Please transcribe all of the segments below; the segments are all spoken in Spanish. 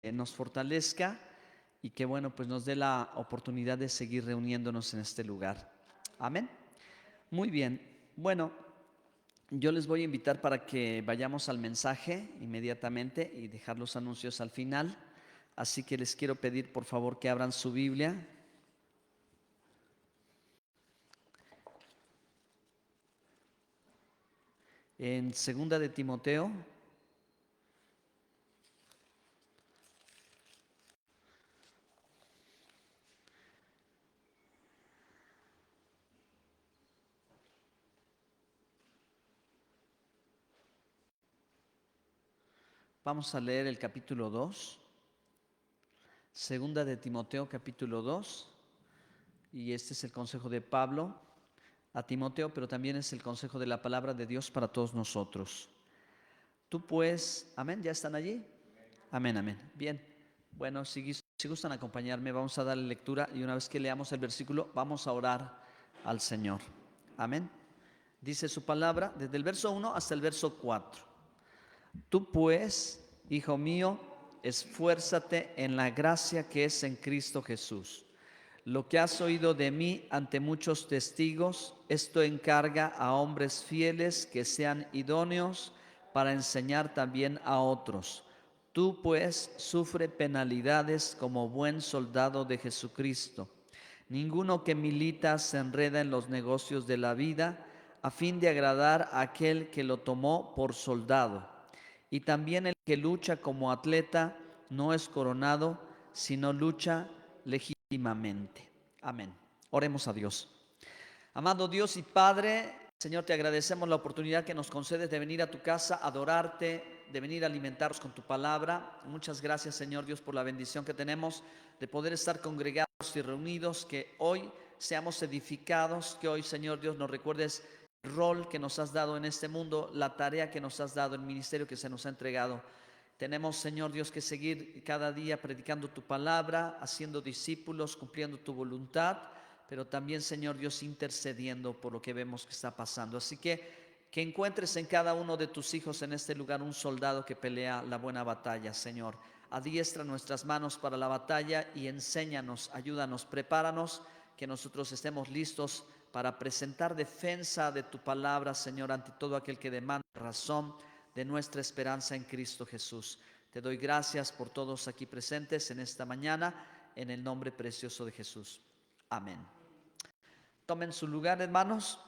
nos fortalezca y que, bueno, pues nos dé la oportunidad de seguir reuniéndonos en este lugar. Amén. Muy bien. Bueno, yo les voy a invitar para que vayamos al mensaje inmediatamente y dejar los anuncios al final. Así que les quiero pedir, por favor, que abran su Biblia en Segunda de Timoteo. Vamos a leer el capítulo 2. Segunda de Timoteo, capítulo 2. Y este es el consejo de Pablo a Timoteo, pero también es el consejo de la palabra de Dios para todos nosotros. Tú pues, amén, ¿ya están allí? Amén, amén. Bien, bueno, si gustan acompañarme, vamos a darle lectura y una vez que leamos el versículo, vamos a orar al Señor. Amén. Dice su palabra desde el verso 1 hasta el verso 4. Tú pues, hijo mío, esfuérzate en la gracia que es en Cristo Jesús. Lo que has oído de mí ante muchos testigos, esto encarga a hombres fieles que sean idóneos para enseñar también a otros. Tú pues sufre penalidades como buen soldado de Jesucristo. Ninguno que milita se enreda en los negocios de la vida a fin de agradar a aquel que lo tomó por soldado. Y también el que lucha como atleta no es coronado, sino lucha legítimamente. Amén. Oremos a Dios. Amado Dios y Padre, Señor, te agradecemos la oportunidad que nos concedes de venir a tu casa, adorarte, de venir a alimentarnos con tu palabra. Muchas gracias, Señor Dios, por la bendición que tenemos de poder estar congregados y reunidos, que hoy seamos edificados, que hoy, Señor Dios, nos recuerdes el rol que nos has dado en este mundo, la tarea que nos has dado, el ministerio que se nos ha entregado. Tenemos, Señor Dios, que seguir cada día predicando tu palabra, haciendo discípulos, cumpliendo tu voluntad, pero también, Señor Dios, intercediendo por lo que vemos que está pasando. Así que encuentres en cada uno de tus hijos en este lugar un soldado que pelea la buena batalla, Señor. Adiestra nuestras manos para la batalla y enséñanos, ayúdanos, prepáranos, que nosotros estemos listos para presentar defensa de tu palabra, Señor, ante todo aquel que demanda razón de nuestra esperanza en Cristo Jesús. Te doy gracias por todos aquí presentes en esta mañana, en el nombre precioso de Jesús. Amén. Tomen su lugar, hermanos.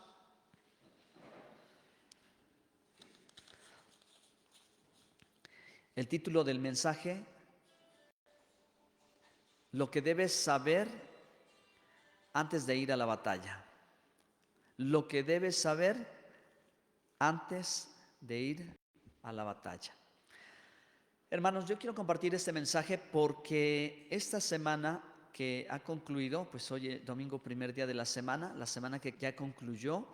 El título del mensaje: lo que debes saber antes de ir a la batalla. Lo que debes saber antes de ir a la batalla. Hermanos, yo quiero compartir este mensaje porque esta semana que ha concluido, pues hoy domingo, primer día de la semana que ya concluyó,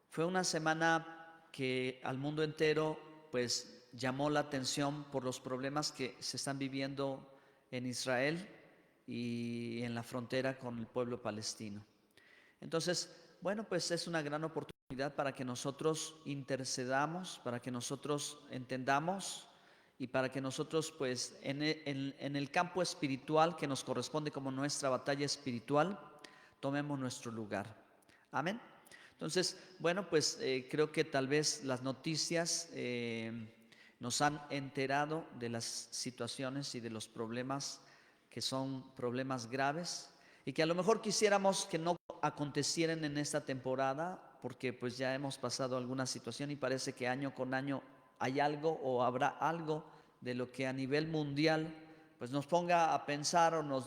fue una semana que al mundo entero pues llamó la atención por los problemas que se están viviendo en Israel y en la frontera con el pueblo palestino. Entonces, bueno, pues es una gran oportunidad para que nosotros intercedamos, para que nosotros entendamos y para que nosotros pues en el campo espiritual que nos corresponde como nuestra batalla espiritual, tomemos nuestro lugar. Amén. Entonces, bueno, pues creo que tal vez las noticias nos han enterado de las situaciones y de los problemas que son problemas graves y que a lo mejor quisiéramos que no acontecieran en esta temporada, porque pues ya hemos pasado alguna situación y parece que año con año hay algo o habrá algo de lo que a nivel mundial pues nos ponga a pensar o nos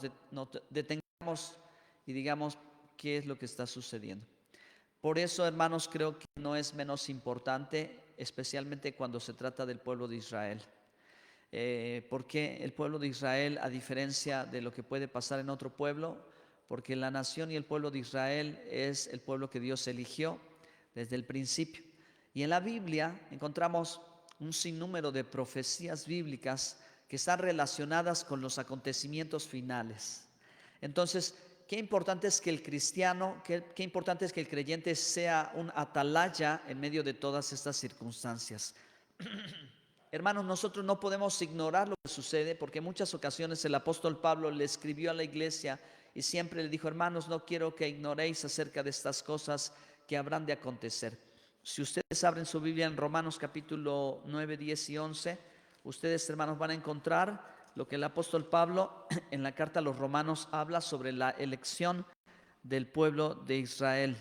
detengamos y digamos qué es lo que está sucediendo. Por eso, hermanos, creo que no es menos importante, especialmente cuando se trata del pueblo de Israel. Porque el pueblo de Israel, a diferencia de lo que puede pasar en otro pueblo, porque la nación y el pueblo de Israel es el pueblo que Dios eligió desde el principio. Y en la Biblia encontramos un sinnúmero de profecías bíblicas que están relacionadas con los acontecimientos finales. Entonces, qué importante es que el cristiano, qué importante es que el creyente sea un atalaya en medio de todas estas circunstancias. hermanos, nosotros no podemos ignorar lo que sucede, porque en muchas ocasiones el apóstol Pablo le escribió a la iglesia y siempre le dijo: hermanos, no quiero que ignoréis acerca de estas cosas que habrán de acontecer. Si ustedes abren su Biblia en Romanos capítulo 9, 10 y 11, ustedes, hermanos, van a encontrar lo que el apóstol Pablo en la carta a los romanos habla sobre la elección del pueblo de Israel.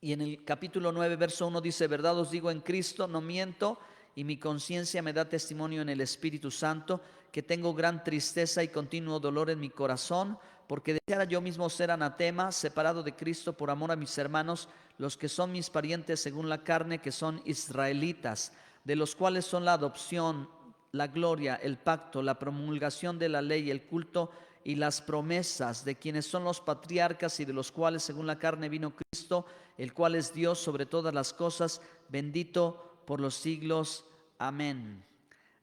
Y en el capítulo 9, verso 1 dice: verdad os digo en Cristo, no miento, y mi conciencia me da testimonio en el Espíritu Santo, que tengo gran tristeza y continuo dolor en mi corazón, porque deseara yo mismo ser anatema, separado de Cristo por amor a mis hermanos, los que son mis parientes según la carne, que son israelitas, de los cuales son la adopción, la gloria, el pacto, la promulgación de la ley, el culto y las promesas, de quienes son los patriarcas y de los cuales según la carne vino Cristo, el cual es Dios sobre todas las cosas, bendito por los siglos. Amén.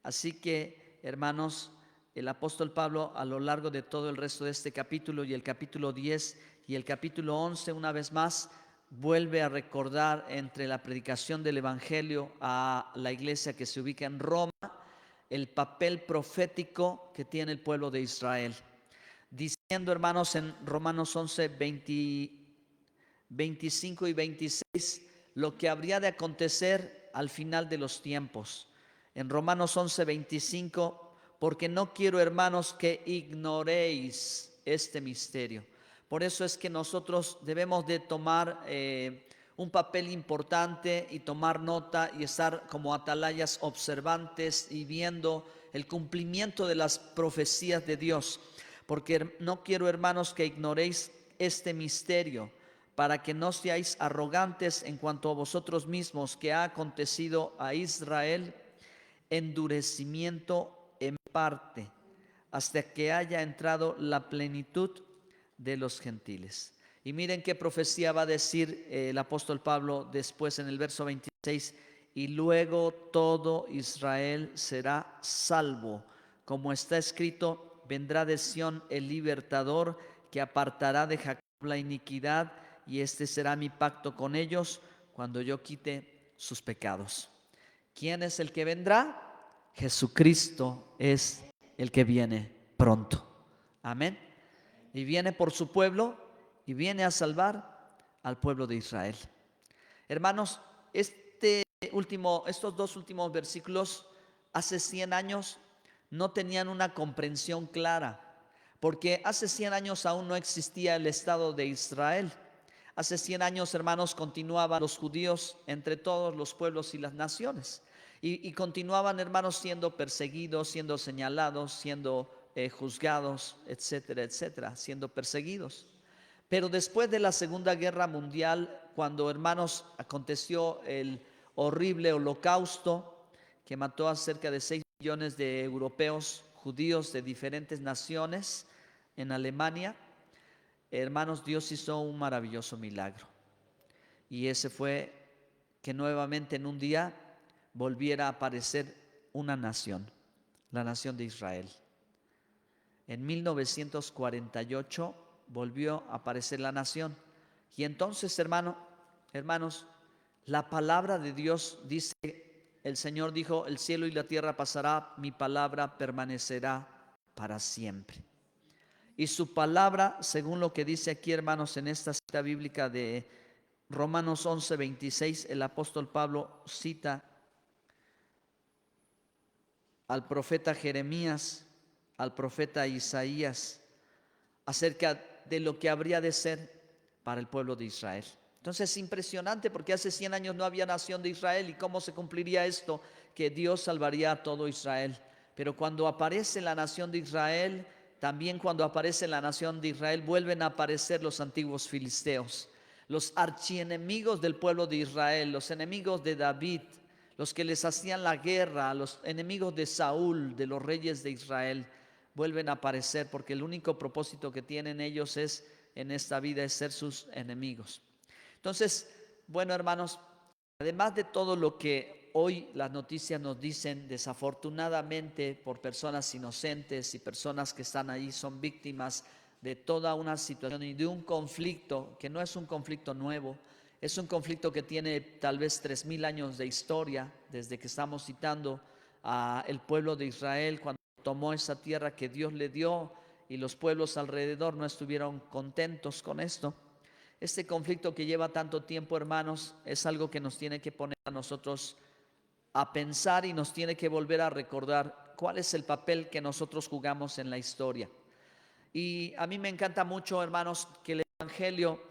Así que, hermanos, el apóstol Pablo a lo largo de todo el resto de este capítulo y el capítulo 10 y el capítulo 11, una vez más, vuelve a recordar entre la predicación del evangelio a la iglesia que se ubica en Roma, el papel profético que tiene el pueblo de Israel, diciendo, hermanos, en Romanos 11, 25 y 26, lo que habría de acontecer al final de los tiempos. En Romanos 11, 25, porque no quiero, hermanos, que ignoréis este misterio. Por eso es que nosotros debemos de tomar un papel importante y tomar nota y estar como atalayas observantes y viendo el cumplimiento de las profecías de Dios. Porque no quiero, hermanos, que ignoréis este misterio, para que no seáis arrogantes en cuanto a vosotros mismos, que ha acontecido a Israel endurecimiento en parte, hasta que haya entrado la plenitud de los gentiles. Y miren qué profecía va a decir el apóstol Pablo después en el verso 26: y luego todo Israel será salvo, como está escrito: vendrá de Sión el libertador, que apartará de Jacob la iniquidad, y este será mi pacto con ellos cuando yo quite sus pecados. ¿Quién es el que vendrá? Jesucristo es el que viene pronto. Amén. Y viene por su pueblo y viene a salvar al pueblo de Israel. Hermanos, estos dos últimos versículos hace 100 años no tenían una comprensión clara, porque hace 100 años aún no existía el Estado de Israel. Hace 100 años, hermanos, continuaban los judíos entre todos los pueblos y las naciones. Y continuaban, hermanos, siendo perseguidos, siendo señalados, siendo juzgados, etcétera, etcétera, siendo perseguidos. Pero después de la Segunda Guerra Mundial, cuando, hermanos, aconteció el horrible holocausto que mató a cerca de 6 millones de europeos judíos de diferentes naciones en Alemania, hermanos, Dios hizo un maravilloso milagro. Y ese fue que nuevamente en un día volviera a aparecer una nación, la nación de Israel. En 1948 volvió a aparecer la nación. Y entonces, hermanos, la palabra de Dios dice, el Señor dijo: el cielo y la tierra pasará, mi palabra permanecerá para siempre. Y su palabra, según lo que dice aquí, hermanos, en esta cita bíblica de Romanos 11, 26, el apóstol Pablo cita al profeta Jeremías, al profeta Isaías, acerca de lo que habría de ser para el pueblo de Israel. Entonces es impresionante, porque hace 100 años no había nación de Israel. ¿Y cómo se cumpliría esto? Que Dios salvaría a todo Israel. Pero cuando aparece la nación de Israel, también cuando aparece la nación de Israel, vuelven a aparecer los antiguos filisteos, los archienemigos del pueblo de Israel, los enemigos de David, los que les hacían la guerra, los enemigos de Saúl, de los reyes de Israel, vuelven a aparecer, porque el único propósito que tienen ellos en esta vida es ser sus enemigos. Entonces, bueno, hermanos, además de todo lo que hoy las noticias nos dicen, desafortunadamente, por personas inocentes y personas que están ahí, son víctimas de toda una situación y de un conflicto que no es un conflicto nuevo. Es un conflicto que tiene tal vez 3000 años de historia, desde que estamos citando el pueblo de Israel cuando tomó esa tierra que Dios le dio y los pueblos alrededor no estuvieron contentos con esto. Este conflicto que lleva tanto tiempo, hermanos, es algo que nos tiene que poner a nosotros a pensar y nos tiene que volver a recordar cuál es el papel que nosotros jugamos en la historia. Y a mí me encanta mucho, hermanos, que el Evangelio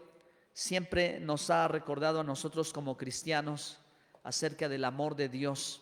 siempre nos ha recordado a nosotros como cristianos acerca del amor de Dios,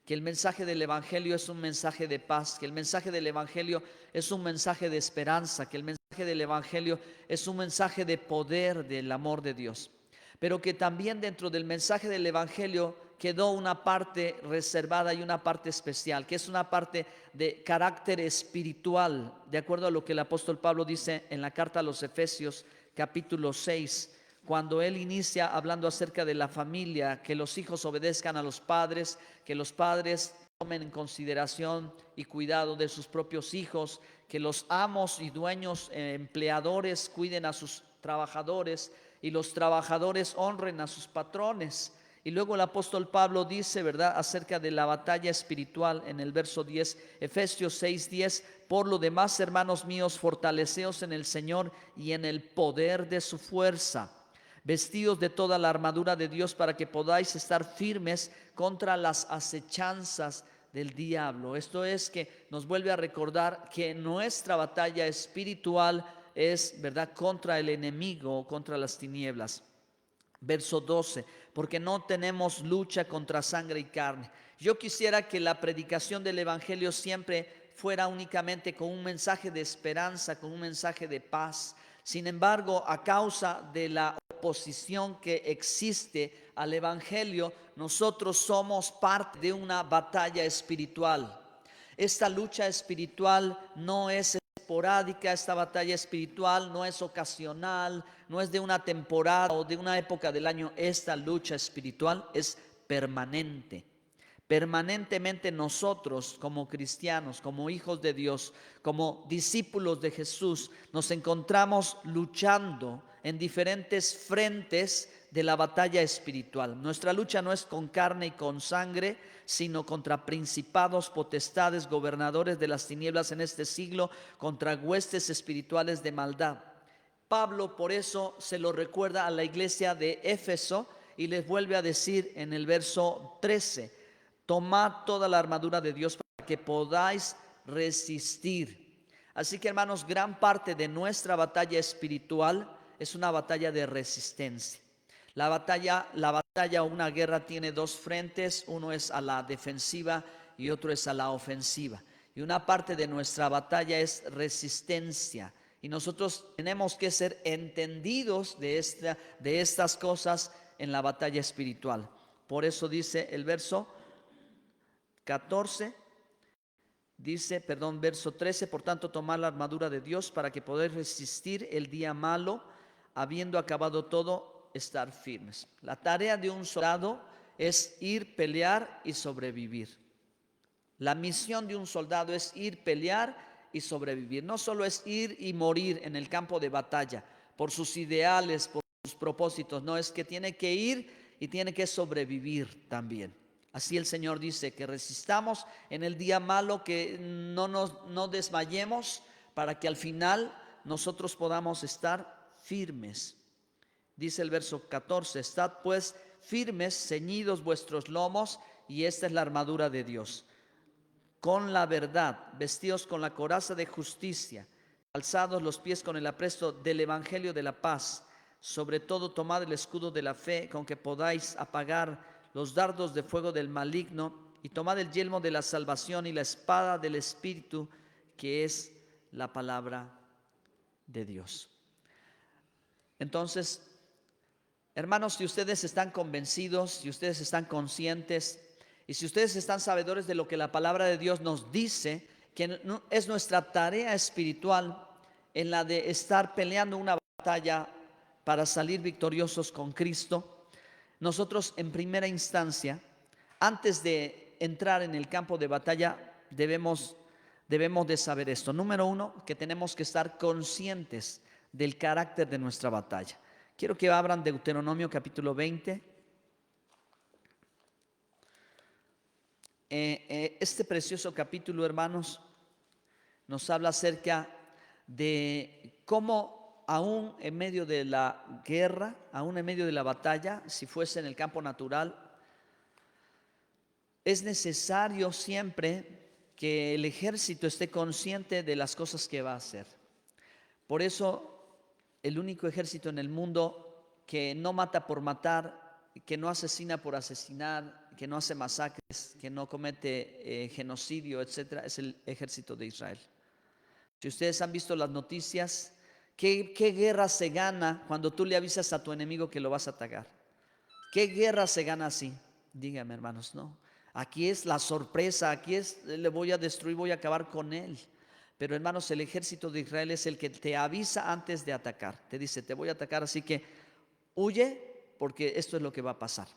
que el mensaje del Evangelio es un mensaje de paz, que el mensaje del Evangelio es un mensaje de esperanza, que el mensaje del Evangelio es un mensaje de poder del amor de Dios, pero que también dentro del mensaje del Evangelio quedó una parte reservada y una parte especial, que es una parte de carácter espiritual, de acuerdo a lo que el apóstol Pablo dice en la carta a los Efesios capítulo 6, cuando él inicia hablando acerca de la familia, que los hijos obedezcan a los padres, que los padres tomen en consideración y cuidado de sus propios hijos, que los amos y dueños, empleadores cuiden a sus trabajadores y los trabajadores honren a sus patrones. Y luego el apóstol Pablo dice, ¿verdad?, acerca de la batalla espiritual en el verso 10, Efesios 6:10, por lo demás, hermanos míos, fortaleceos en el Señor y en el poder de su fuerza, vestidos de toda la armadura de Dios para que podáis estar firmes contra las acechanzas del diablo. Esto es que nos vuelve a recordar que nuestra batalla espiritual es, ¿verdad?, contra el enemigo, contra las tinieblas. Verso 12, porque no tenemos lucha contra sangre y carne. Yo quisiera que la predicación del Evangelio siempre fuera únicamente con un mensaje de esperanza, con un mensaje de paz. Sin embargo, a causa de la oposición que existe al Evangelio, nosotros somos parte de una batalla espiritual. Esta lucha espiritual no es esporádica, esta batalla espiritual no es ocasional, no es de una temporada o de una época del año. Esta lucha espiritual es permanente. Permanentemente nosotros como cristianos, como hijos de Dios, como discípulos de Jesús, nos encontramos luchando en diferentes frentes de la batalla espiritual. Nuestra lucha no es con carne y con sangre, sino contra principados, potestades, gobernadores de las tinieblas en este siglo, contra huestes espirituales de maldad. Pablo por eso se lo recuerda a la iglesia de Éfeso y les vuelve a decir en el verso 13, tomad toda la armadura de Dios para que podáis resistir. Así que, hermanos, gran parte de nuestra batalla espiritual es una batalla de resistencia. La batalla o una guerra tiene dos frentes, uno es a la defensiva y otro es a la ofensiva. Y una parte de nuestra batalla es resistencia. Y nosotros tenemos que ser entendidos de estas cosas en la batalla espiritual. Por eso dice el verso 14, verso 13, por tanto, tomad la armadura de Dios para que podáis resistir el día malo, habiendo acabado todo, estar firmes. La tarea de un soldado es ir, pelear y sobrevivir. La misión de un soldado es ir, pelear y sobrevivir. No solo es ir y morir en el campo de batalla por sus ideales, por sus propósitos. No, es que tiene que ir y tiene que sobrevivir también. Así el Señor dice que resistamos en el día malo, que no desmayemos, para que al final nosotros podamos estar firmes. Dice el verso 14, estad pues firmes, ceñidos vuestros lomos, y esta es la armadura de Dios, con la verdad, vestidos con la coraza de justicia, calzados los pies con el apresto del evangelio de la paz. Sobre todo tomad el escudo de la fe, con que podáis apagar los dardos de fuego del maligno, y tomad el yelmo de la salvación y la espada del Espíritu, que es la palabra de Dios. Entonces, hermanos, si ustedes están convencidos, si ustedes están conscientes y si ustedes están sabedores de lo que la palabra de Dios nos dice, que es nuestra tarea espiritual en la de estar peleando una batalla para salir victoriosos con Cristo, nosotros en primera instancia, antes de entrar en el campo de batalla, debemos de saber esto. Número uno, que tenemos que estar conscientes del carácter de nuestra batalla. Quiero que abran Deuteronomio capítulo 20. Este precioso capítulo, hermanos, nos habla acerca de cómo aún en medio de la guerra, aún en medio de la batalla, si fuese en el campo natural, es necesario siempre que el ejército esté consciente de las cosas que va a hacer. Por eso, el único ejército en el mundo que no mata por matar, que no asesina por asesinar, que no hace masacres, que no comete genocidio, etcétera, es el ejército de Israel. Si ustedes han visto las noticias, ¿qué guerra se gana cuando tú le avisas a tu enemigo que lo vas a atacar? ¿Qué guerra se gana así? Díganme, hermanos, no. Aquí es la sorpresa, aquí es, le voy a destruir, voy a acabar con él. Pero hermanos, el ejército de Israel es el que te avisa antes de atacar. Te dice, te voy a atacar, así que huye porque esto es lo que va a pasar.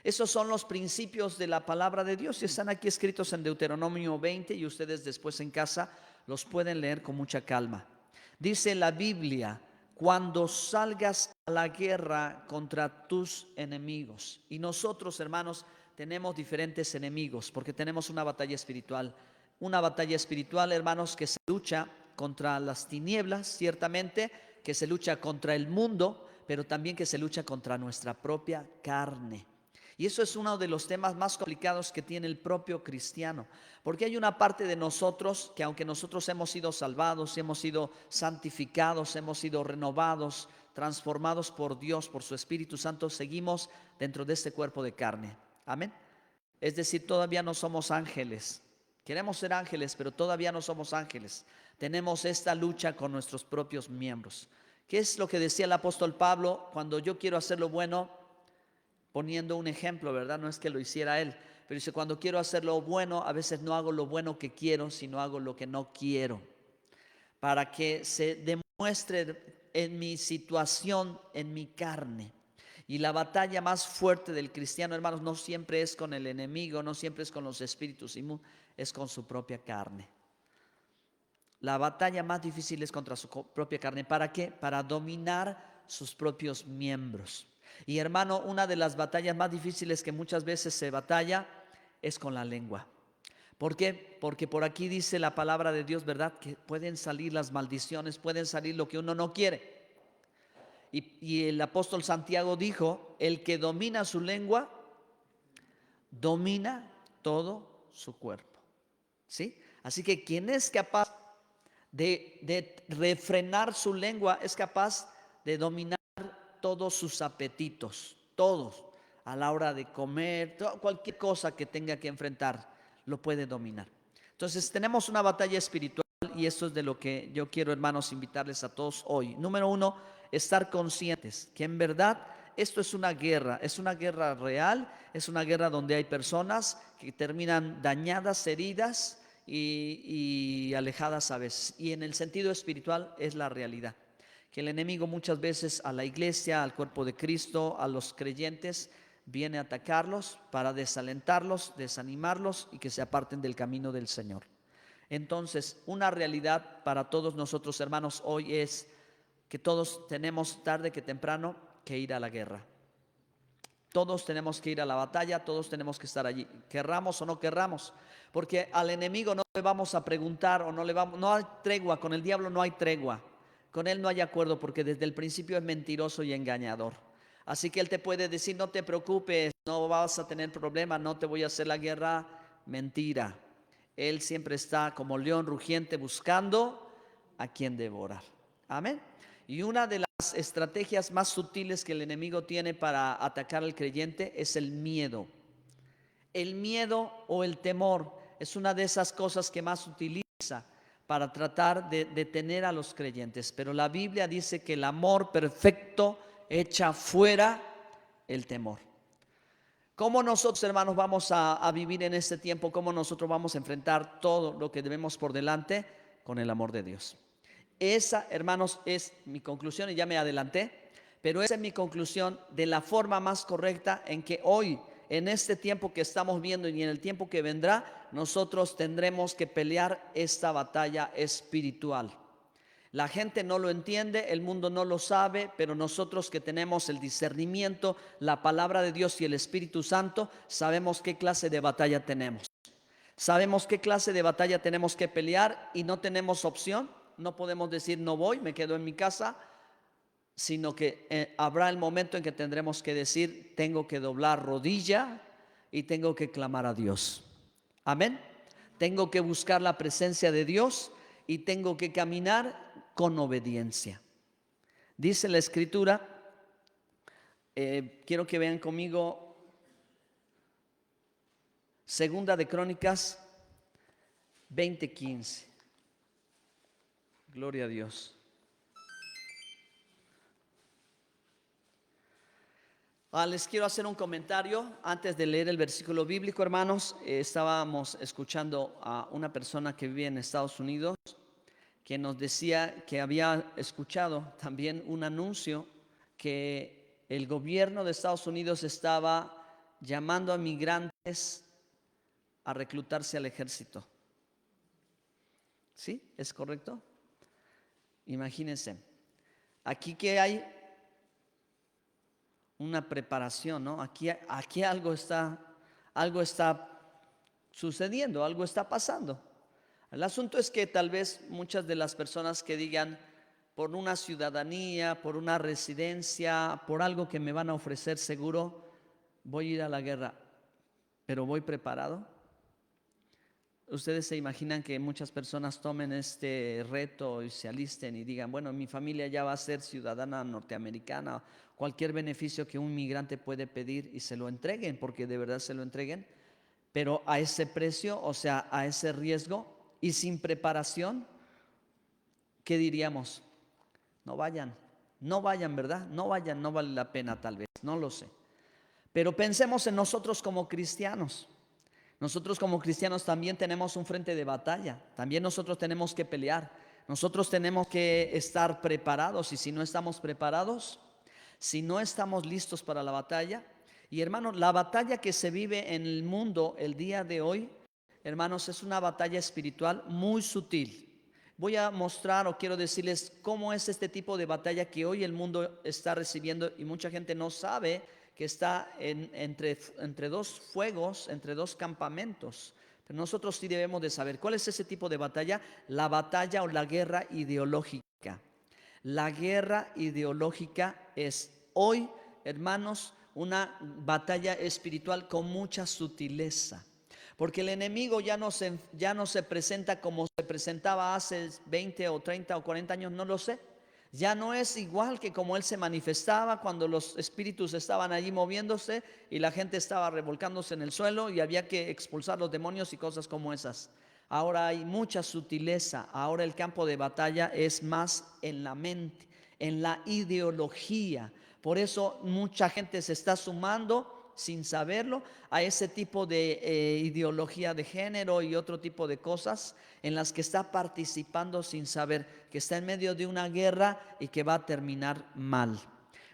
Esos son los principios de la palabra de Dios y están aquí escritos en Deuteronomio 20 y ustedes después en casa los pueden leer con mucha calma. Dice la Biblia, cuando salgas a la guerra contra tus enemigos. Y nosotros, hermanos, tenemos diferentes enemigos porque tenemos una batalla espiritual. Una batalla espiritual, hermanos, que se lucha contra las tinieblas, ciertamente, que se lucha contra el mundo, pero también que se lucha contra nuestra propia carne. Y eso es uno de los temas más complicados que tiene el propio cristiano, porque hay una parte de nosotros que aunque nosotros hemos sido salvados, hemos sido santificados, hemos sido renovados, transformados por Dios, por su Espíritu Santo, seguimos dentro de este cuerpo de carne. Amén. Es decir, todavía no somos ángeles. Queremos ser ángeles, pero todavía no somos ángeles. Tenemos esta lucha con nuestros propios miembros. ¿Qué es lo que decía el apóstol Pablo? Cuando yo quiero hacer lo bueno, poniendo un ejemplo, ¿verdad? No es que lo hiciera él, pero dice, cuando quiero hacer lo bueno, a veces no hago lo bueno que quiero, sino hago lo que no quiero. Para que se demuestre en mi situación, en mi carne. Y la batalla más fuerte del cristiano, hermanos, no siempre es con el enemigo, no siempre es con los espíritus, es con su propia carne. La batalla más difícil es contra su propia carne. ¿Para qué? Para dominar sus propios miembros. Y hermano, una de las batallas más difíciles que muchas veces se batalla es con la lengua. ¿Por qué? Porque por aquí dice la palabra de Dios, ¿verdad? Que pueden salir las maldiciones, pueden salir lo que uno no quiere. Y el apóstol Santiago dijo, el que domina su lengua, domina todo su cuerpo. ¿Sí? Así que quien es capaz de refrenar su lengua es capaz de dominar todos sus apetitos, todos, a la hora de comer, cualquier cosa que tenga que enfrentar, lo puede dominar. Entonces tenemos una batalla espiritual y esto es de lo que yo quiero, hermanos, invitarles a todos hoy. Número uno, estar conscientes que en verdad esto es una guerra real, es una guerra donde hay personas que terminan dañadas, heridas y alejadas a veces. Y en el sentido espiritual es la realidad. Que el enemigo muchas veces a la iglesia, al cuerpo de Cristo, a los creyentes, viene a atacarlos para desalentarlos, desanimarlos y que se aparten del camino del Señor. Entonces, una realidad para todos nosotros, hermanos, hoy es que todos tenemos tarde que temprano que ir a la guerra. Todos tenemos que ir a la batalla, todos tenemos que estar allí, querramos o no querramos, porque al enemigo no le vamos a preguntar o no hay tregua, con el diablo no hay tregua, con él no hay acuerdo porque desde el principio es mentiroso y engañador. Así que él te puede decir, no te preocupes, no vas a tener problema, no te voy a hacer la guerra, mentira. Él siempre está como león rugiente buscando a quien devorar. Amén. Y una de las estrategias más sutiles que el enemigo tiene para atacar al creyente es el miedo. El miedo o el temor es una de esas cosas que más utiliza para tratar de detener a los creyentes. Pero la Biblia dice que el amor perfecto echa fuera el temor. ¿Cómo nosotros, hermanos, vamos a vivir en este tiempo? ¿Cómo nosotros vamos a enfrentar todo lo que debemos por delante? Con el amor de Dios. Esa, hermanos, es mi conclusión y ya me adelanté, pero esa es mi conclusión de la forma más correcta en que hoy, en este tiempo que estamos viendo y en el tiempo que vendrá, nosotros tendremos que pelear esta batalla espiritual. La gente no lo entiende, el mundo no lo sabe, pero nosotros que tenemos el discernimiento, la palabra de Dios y el Espíritu Santo, sabemos qué clase de batalla tenemos. Sabemos qué clase de batalla tenemos que pelear y no tenemos opción. No podemos decir no voy, me quedo en mi casa, sino que habrá el momento en que tendremos que decir tengo que doblar rodilla y tengo que clamar a Dios. Amén. Tengo que buscar la presencia de Dios y tengo que caminar con obediencia. Dice la Escritura, quiero que vean conmigo Segunda de Crónicas 20:15. Gloria a Dios. Les quiero hacer un comentario antes de leer el versículo bíblico, hermanos. Estábamos escuchando a una persona que vive en Estados Unidos que nos decía que había escuchado también un anuncio que el gobierno de Estados Unidos estaba llamando a migrantes a reclutarse al ejército. ¿Sí? ¿Es correcto? Imagínense, aquí que hay una preparación, ¿no? Aquí algo está sucediendo, algo está pasando. El asunto es que tal vez muchas de las personas que digan por una ciudadanía, por una residencia, por algo que me van a ofrecer seguro, voy a ir a la guerra, pero voy preparado. Ustedes se imaginan que muchas personas tomen este reto y se alisten y digan, bueno, mi familia ya va a ser ciudadana norteamericana, cualquier beneficio que un migrante puede pedir y se lo entreguen, porque de verdad se lo entreguen, pero a ese precio, o sea, a ese riesgo y sin preparación, ¿qué diríamos? No vayan, ¿verdad? No vayan, no vale la pena tal vez, no lo sé. Pero pensemos en nosotros como cristianos. Nosotros como cristianos también tenemos un frente de batalla, también nosotros tenemos que pelear, nosotros tenemos que estar preparados y si no estamos preparados, si no estamos listos para la batalla, y hermanos, la batalla que se vive en el mundo el día de hoy, hermanos, es una batalla espiritual muy sutil. Voy a mostrar o quiero decirles cómo es este tipo de batalla que hoy el mundo está recibiendo y mucha gente no sabe que está entre dos fuegos, entre dos campamentos. Pero nosotros sí debemos de saber cuál es ese tipo de batalla, la batalla o la guerra ideológica. La guerra ideológica es hoy, hermanos, una batalla espiritual con mucha sutileza. Porque el enemigo ya no se presenta como se presentaba hace 20 o 30 o 40 años, no lo sé. Ya no es igual que como él se manifestaba cuando los espíritus estaban allí moviéndose y la gente estaba revolcándose en el suelo y había que expulsar los demonios y cosas como esas. Ahora hay mucha sutileza, ahora el campo de batalla es más en la mente, en la ideología. Por eso mucha gente se está sumando sin saberlo a ese tipo de ideología de género y otro tipo de cosas en las que está participando sin saber que está en medio de una guerra y que va a terminar mal.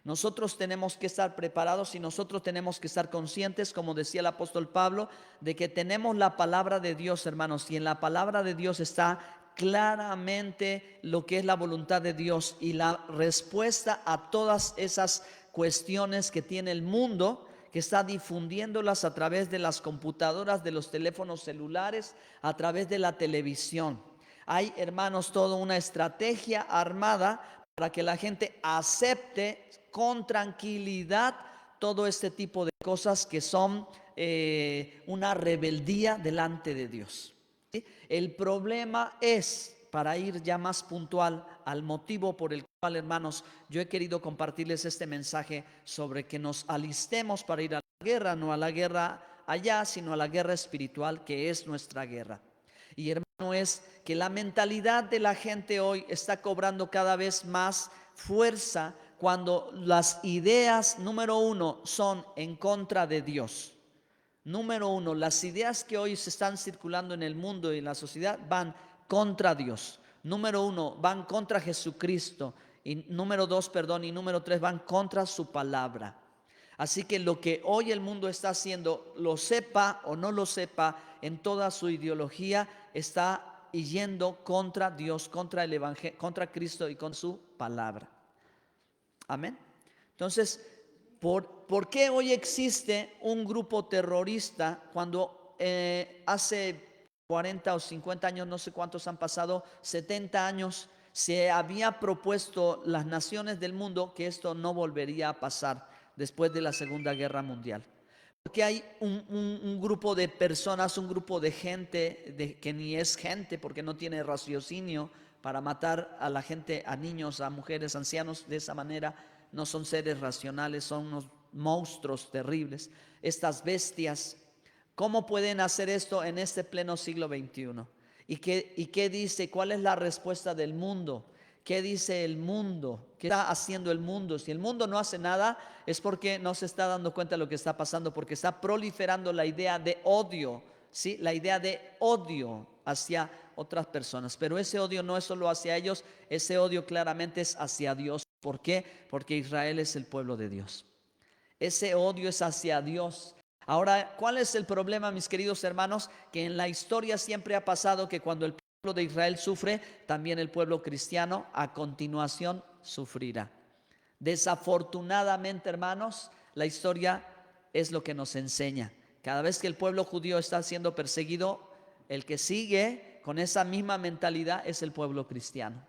Nosotros tenemos que estar preparados y nosotros tenemos que estar conscientes, como decía el apóstol Pablo, de que tenemos la palabra de Dios, hermanos, y en la palabra de Dios está claramente lo que es la voluntad de Dios y la respuesta a todas esas cuestiones que tiene el mundo, que está difundiéndolas a través de las computadoras, de los teléfonos celulares, a través de la televisión. Hay, hermanos, toda una estrategia armada para que la gente acepte con tranquilidad todo este tipo de cosas que son una rebeldía delante de Dios. ¿Sí? El problema es, para ir ya más puntual al motivo por el cual, hermanos, yo he querido compartirles este mensaje sobre que nos alistemos para ir a la guerra, no a la guerra allá, sino a la guerra espiritual que es nuestra guerra. Y hermano, es que la mentalidad de la gente hoy está cobrando cada vez más fuerza cuando las ideas, número uno, son en contra de Dios. Número uno, las ideas que hoy se están circulando en el mundo y en la sociedad van contra Dios. Número uno, van contra Jesucristo. Y número dos, y número tres, van contra su palabra. Así que lo que hoy el mundo está haciendo, lo sepa o no lo sepa, en toda su ideología está yendo contra Dios, contra el Evangelio, contra Cristo y con su palabra. Amén. Entonces, ¿por qué hoy existe un grupo terrorista cuando hace 40 o 50 años, no sé cuántos han pasado, 70 años, se había propuesto las naciones del mundo que esto no volvería a pasar después de la Segunda Guerra Mundial. Porque hay un grupo de personas, un grupo de gente que ni es gente porque no tiene raciocinio para matar a la gente, a niños, a mujeres, ancianos de esa manera. No son seres racionales, son unos monstruos terribles. Estas bestias, ¿cómo pueden hacer esto en este pleno siglo XXI? ¿Y qué dice? ¿Cuál es la respuesta del mundo? ¿Qué dice el mundo? ¿Qué está haciendo el mundo? Si el mundo no hace nada, es porque no se está dando cuenta de lo que está pasando, porque está proliferando la idea de odio, ¿sí? La idea de odio hacia otras personas. Pero ese odio no es solo hacia ellos, ese odio claramente es hacia Dios. ¿Por qué? Porque Israel es el pueblo de Dios. Ese odio es hacia Dios. Ahora, ¿cuál es el problema, mis queridos hermanos? Que en la historia siempre ha pasado que cuando el pueblo de Israel sufre, también el pueblo cristiano a continuación sufrirá. Desafortunadamente, hermanos, la historia es lo que nos enseña. Cada vez que el pueblo judío está siendo perseguido, el que sigue con esa misma mentalidad es el pueblo cristiano.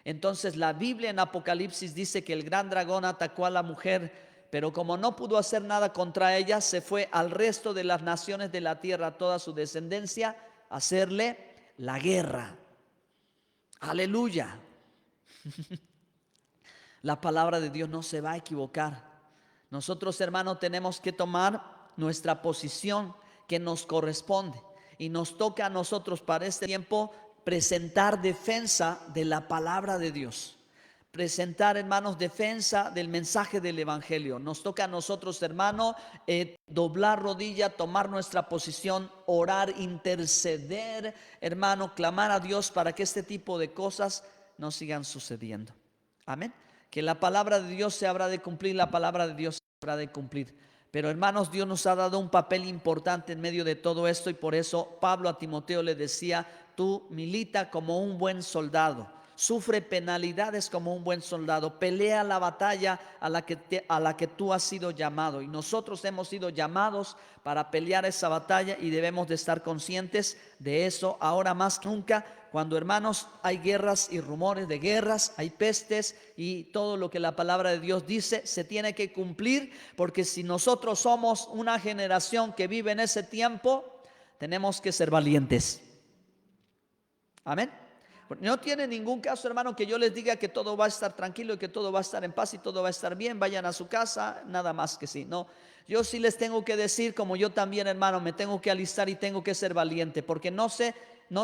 Entonces la Biblia en Apocalipsis dice que el gran dragón atacó a la mujer, pero como no pudo hacer nada contra ella, se fue al resto de las naciones de la tierra, toda su descendencia, a hacerle la guerra. Aleluya. La palabra de Dios no se va a equivocar. Nosotros, hermanos, tenemos que tomar nuestra posición que nos corresponde. Y nos toca a nosotros para este tiempo presentar defensa de la palabra de Dios. Presentar, hermanos, defensa del mensaje del evangelio. Nos toca a nosotros, hermano, doblar rodilla, tomar nuestra posición, orar, interceder, hermano, clamar a Dios para que este tipo de cosas no sigan sucediendo. Amén. Que la palabra de Dios se habrá de cumplir, la palabra de Dios se habrá de cumplir. Pero hermanos, Dios nos ha dado un papel importante en medio de todo esto, y por eso Pablo a Timoteo le decía: tú milita como un buen soldado, sufre penalidades como un buen soldado, pelea la batalla a la que tú has sido llamado. Y nosotros hemos sido llamados para pelear esa batalla y debemos de estar conscientes de eso ahora más que nunca. Cuando, hermanos, hay guerras y rumores de guerras, hay pestes, y todo lo que la palabra de Dios dice se tiene que cumplir, porque si nosotros somos una generación que vive en ese tiempo, tenemos que ser valientes. Amén. No tiene ningún caso, hermano, que yo les diga que todo va a estar tranquilo y que todo va a estar en paz y todo va a estar bien, vayan a su casa, nada más que sí. No, yo sí les tengo que decir, como yo también, hermano, me tengo que alistar y tengo que ser valiente, porque no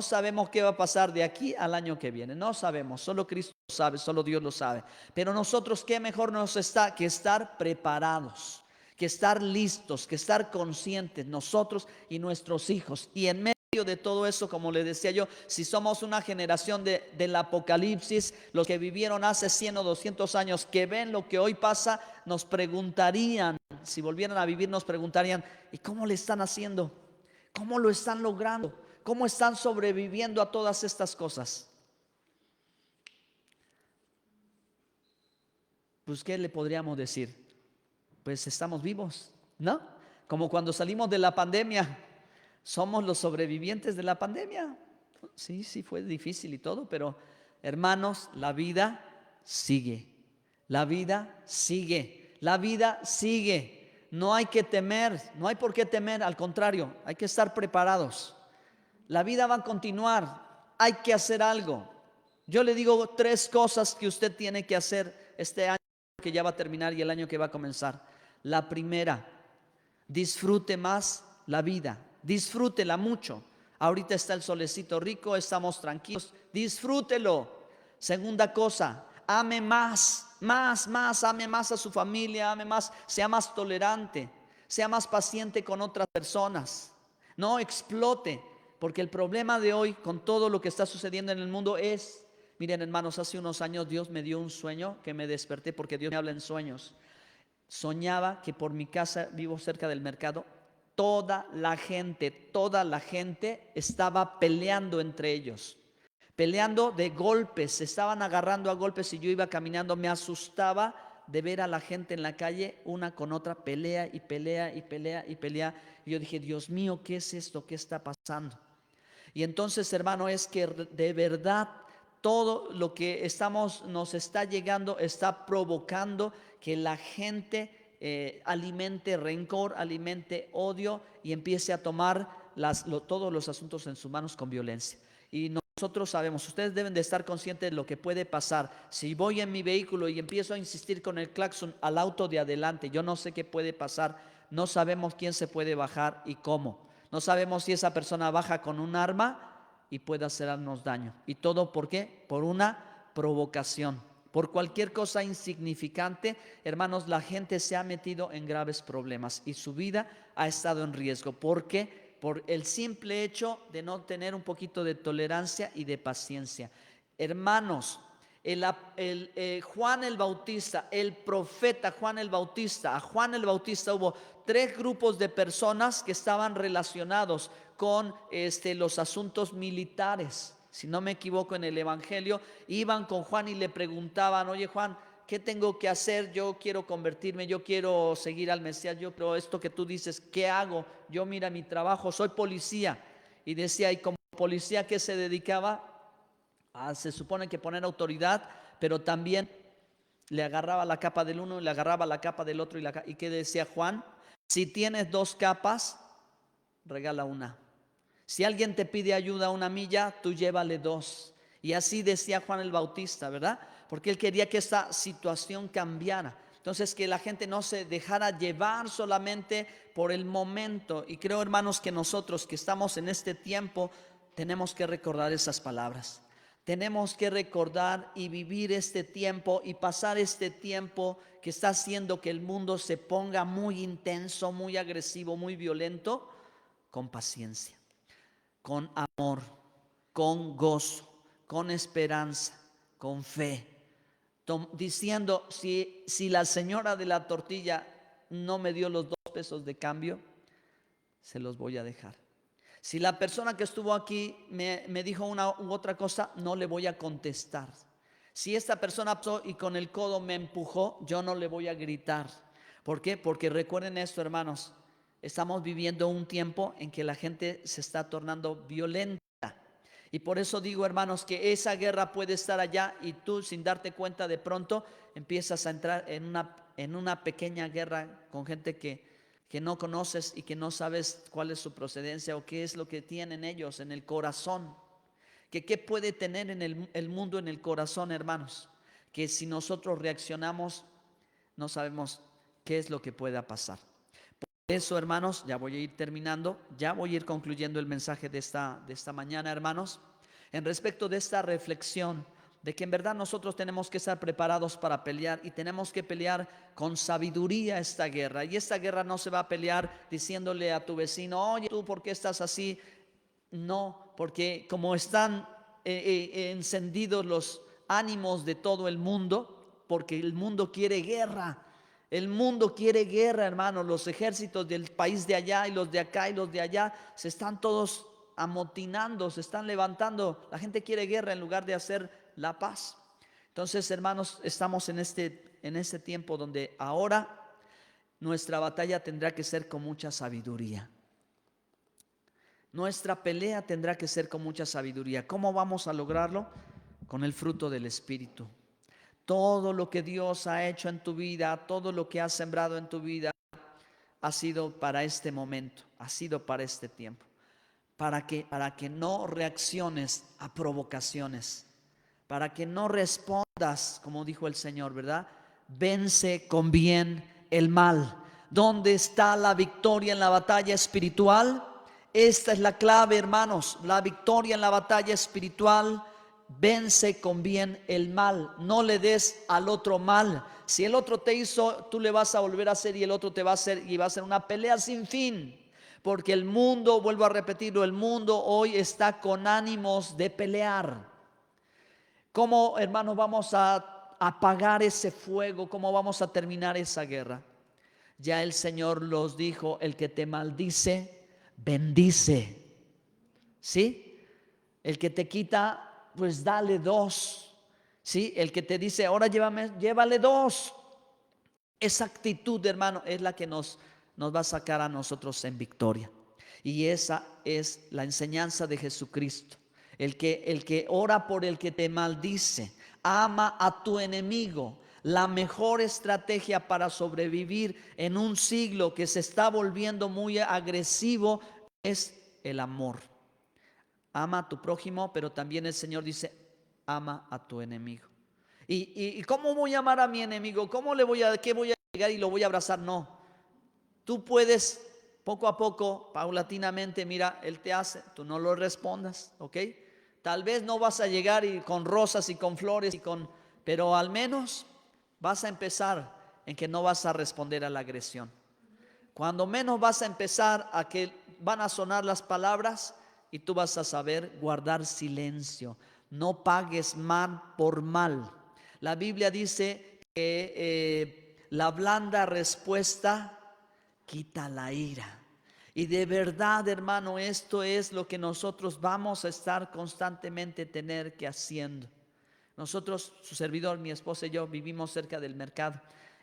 sabemos qué va a pasar de aquí al año que viene. No sabemos, solo Cristo lo sabe, solo Dios lo sabe. Pero nosotros, qué mejor nos está que estar preparados, que estar listos, que estar conscientes, nosotros y nuestros hijos. Y en medio de todo eso, como le decía yo, si somos una generación del Apocalipsis, los que vivieron hace 100 o 200 años, que ven lo que hoy pasa, nos preguntarían, si volvieran a vivir, nos preguntarían: ¿y cómo le están haciendo? ¿Cómo lo están logrando? ¿Cómo están sobreviviendo a todas estas cosas? Pues, ¿qué le podríamos decir? Pues estamos vivos, ¿no? Como cuando salimos de la pandemia, somos los sobrevivientes de la pandemia. Sí, sí, fue difícil y todo, pero hermanos, la vida sigue. La vida sigue. La vida sigue. No hay que temer, no hay por qué temer, al contrario, hay que estar preparados. La vida va a continuar, hay que hacer algo. Yo le digo 3 cosas que usted tiene que hacer este año que ya va a terminar y el año que va a comenzar. La primera: disfrute más la vida, disfrútela mucho. Ahorita está el solecito rico, estamos tranquilos, disfrútelo. Segunda cosa: ame más, ame más a su familia, ame más, sea más tolerante, sea más paciente con otras personas. No explote, porque el problema de hoy con todo lo que está sucediendo en el mundo es, miren, hermanos, hace unos años Dios me dio un sueño que me desperté, porque Dios me habla en sueños. Soñaba que por mi casa, vivo cerca del mercado, toda la gente estaba peleando entre ellos, peleando de golpes, se estaban agarrando a golpes, y yo iba caminando, me asustaba de ver a la gente en la calle, una con otra, pelea y pelea y pelea y pelea. Y yo dije: Dios mío, ¿qué es esto? ¿Qué está pasando? Y entonces, hermano, es que de verdad todo lo que nos está llegando está provocando que la gente alimente rencor, alimente odio y empiece a tomar todos los asuntos en sus manos con violencia. Y nosotros sabemos, ustedes deben de estar conscientes de lo que puede pasar. Si voy en mi vehículo y empiezo a insistir con el claxon al auto de adelante, yo no sé qué puede pasar. No sabemos quién se puede bajar y cómo. No sabemos si esa persona baja con un arma y puede hacernos daño. ¿Y todo por qué? Por una provocación. Por cualquier cosa insignificante, hermanos, la gente se ha metido en graves problemas y su vida ha estado en riesgo. ¿Por qué? Por el simple hecho de no tener un poquito de tolerancia y de paciencia. Hermanos, Juan el Bautista, el profeta Juan el Bautista, a Juan el Bautista hubo 3 grupos de personas que estaban relacionados con los asuntos militares. Si no me equivoco, en el Evangelio iban con Juan y le preguntaban: oye Juan, ¿qué tengo que hacer? Yo quiero convertirme, yo quiero seguir al Mesías, yo creo esto que tú dices, ¿qué hago? Yo, mira, mi trabajo, soy policía. Y decía, ¿y como policía qué se dedicaba? Se supone que poner autoridad, pero también le agarraba la capa del uno y le agarraba la capa del otro. ¿Y qué decía Juan? Si tienes 2 capas, regala una. Si alguien te pide ayuda a 1 milla, tú llévale 2. Y así decía Juan el Bautista, ¿verdad? Porque él quería que esta situación cambiara. Entonces, que la gente no se dejara llevar solamente por el momento. Y creo, hermanos, que nosotros que estamos en este tiempo tenemos que recordar esas palabras. Tenemos que recordar y vivir este tiempo y pasar este tiempo que está haciendo que el mundo se ponga muy intenso, muy agresivo, muy violento, con paciencia, con amor, con gozo, con esperanza, con fe, diciendo: si la señora de la tortilla no me dio los 2 pesos de cambio, se los voy a dejar. Si la persona que estuvo aquí me dijo una u otra cosa, no le voy a contestar. Si esta persona pasó y con el codo me empujó, yo no le voy a gritar. ¿Por qué? Porque recuerden esto, hermanos, estamos viviendo un tiempo en que la gente se está tornando violenta. Y por eso digo, hermanos, que esa guerra puede estar allá y tú, sin darte cuenta, de pronto empiezas a entrar en una pequeña guerra con gente que no conoces y que no sabes cuál es su procedencia o qué es lo que tienen ellos en el corazón. ¿Qué puede tener en el mundo en el corazón, hermanos? Que si nosotros reaccionamos, no sabemos qué es lo que pueda pasar. Por eso, hermanos, ya voy a ir terminando, ya voy a ir concluyendo el mensaje de esta mañana, hermanos, en respecto de esta reflexión de que en verdad nosotros tenemos que estar preparados para pelear y tenemos que pelear con sabiduría esta guerra. Y esta guerra no se va a pelear diciéndole a tu vecino: oye, ¿tú por qué estás así? No, porque como están encendidos los ánimos de todo el mundo, porque el mundo quiere guerra. El mundo quiere guerra, hermano. Los ejércitos del país de allá y los de acá y los de allá se están todos amotinando, se están levantando. La gente quiere guerra en lugar de hacer la paz. Entonces, hermanos, estamos en este tiempo donde ahora nuestra batalla tendrá que ser con mucha sabiduría. Nuestra pelea tendrá que ser con mucha sabiduría. ¿Cómo vamos a lograrlo? Con el fruto del Espíritu. Todo lo que Dios ha hecho en tu vida, todo lo que ha sembrado en tu vida, ha sido para este momento, ha sido para este tiempo. Para que no reacciones a provocaciones, para que no respondas, como dijo el Señor, ¿verdad? Vence con bien el mal. ¿Dónde está la victoria en la batalla espiritual? Esta es la clave, hermanos. La victoria en la batalla espiritual: vence con bien el mal. No le des al otro mal. Si el otro te hizo, tú le vas a volver a hacer y el otro te va a hacer, y va a ser una pelea sin fin. Porque el mundo, vuelvo a repetirlo, el mundo hoy está con ánimos de pelear. ¿Cómo, hermanos, vamos a apagar ese fuego? ¿Cómo vamos a terminar esa guerra? Ya el Señor los dijo: el que te maldice, bendice. ¿Sí? El que te quita, pues dale 2. ¿Sí? El que te dice: ahora llévale 2. Esa actitud, hermano, es la que nos va a sacar a nosotros en victoria. Y esa es la enseñanza de Jesucristo. El que ora por el que te maldice, ama a tu enemigo. La mejor estrategia para sobrevivir en un siglo que se está volviendo muy agresivo es el amor. Ama a tu prójimo, pero también el Señor dice, ama a tu enemigo. ¿Y cómo voy a amar a mi enemigo? ¿Qué voy a llegar y lo voy a abrazar? No. Tú puedes poco a poco, paulatinamente, mira, Él te hace, tú no lo respondas, ¿ok? Tal vez no vas a llegar con rosas y con flores, pero al menos vas a empezar en que no vas a responder a la agresión. Cuando menos vas a empezar a que van a sonar las palabras y tú vas a saber guardar silencio. No pagues mal por mal. La Biblia dice que la blanda respuesta quita la ira. Y de verdad, hermano, esto es lo que nosotros vamos a estar constantemente tener que haciendo. Nosotros, su servidor, mi esposa y yo vivimos cerca del mercado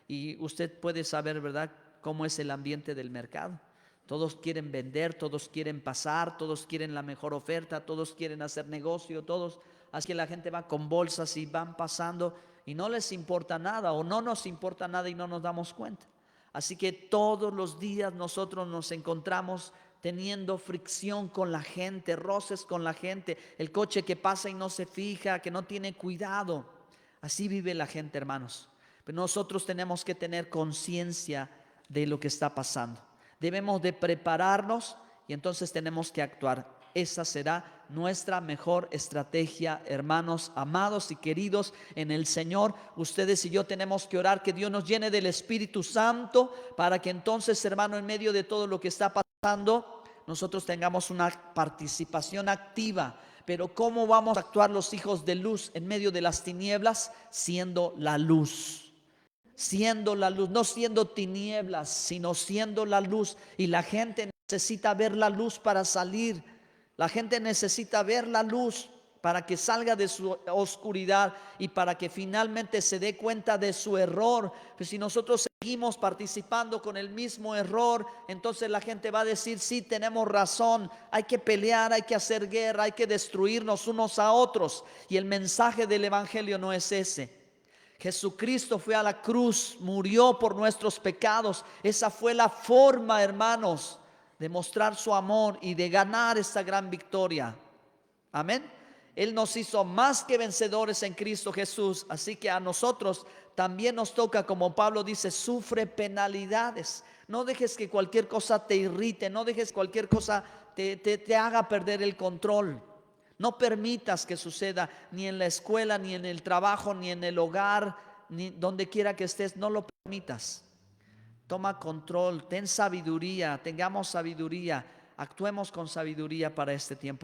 y usted puede saber, ¿verdad?, cómo es el ambiente del mercado. Todos quieren vender, todos quieren pasar, todos quieren la mejor oferta, todos quieren hacer negocio, todos. Así que la gente va con bolsas y van pasando y no les importa nada o no nos importa nada y no nos damos cuenta. Así que todos los días nosotros nos encontramos teniendo fricción con la gente, roces con la gente, el coche que pasa y no se fija, que no tiene cuidado. Así vive la gente, hermanos. Pero nosotros tenemos que tener conciencia de lo que está pasando. Debemos de prepararnos y entonces tenemos que actuar. Esa será nuestra mejor estrategia, hermanos amados y queridos en el Señor. Ustedes y yo tenemos que orar que Dios nos llene del Espíritu Santo para que entonces, hermano, en medio de todo lo que está pasando, nosotros tengamos una participación activa. Pero ¿cómo vamos a actuar los hijos de luz en medio de las tinieblas? Siendo la luz. Siendo la luz, no siendo tinieblas, sino siendo la luz. Y la gente necesita ver la luz para salir. La gente necesita ver la luz para que salga de su oscuridad y para que finalmente se dé cuenta de su error. Pero si nosotros seguimos participando con el mismo error, entonces la gente va a decir, sí, tenemos razón, hay que pelear, hay que hacer guerra, hay que destruirnos unos a otros. Y el mensaje del Evangelio no es ese. Jesucristo fue a la cruz, murió por nuestros pecados. Esa fue la forma, hermanos, de mostrar su amor y de ganar esta gran victoria. Amén. Él nos hizo más que vencedores en Cristo Jesús. Así que a nosotros también nos toca, como Pablo dice, sufre penalidades. No dejes que cualquier cosa te irrite, no dejes que cualquier cosa te haga perder el control. No permitas que suceda ni en la escuela, ni en el trabajo, ni en el hogar, ni donde quiera que estés. No lo permitas. Toma control, ten sabiduría, tengamos sabiduría, actuemos con sabiduría para este tiempo.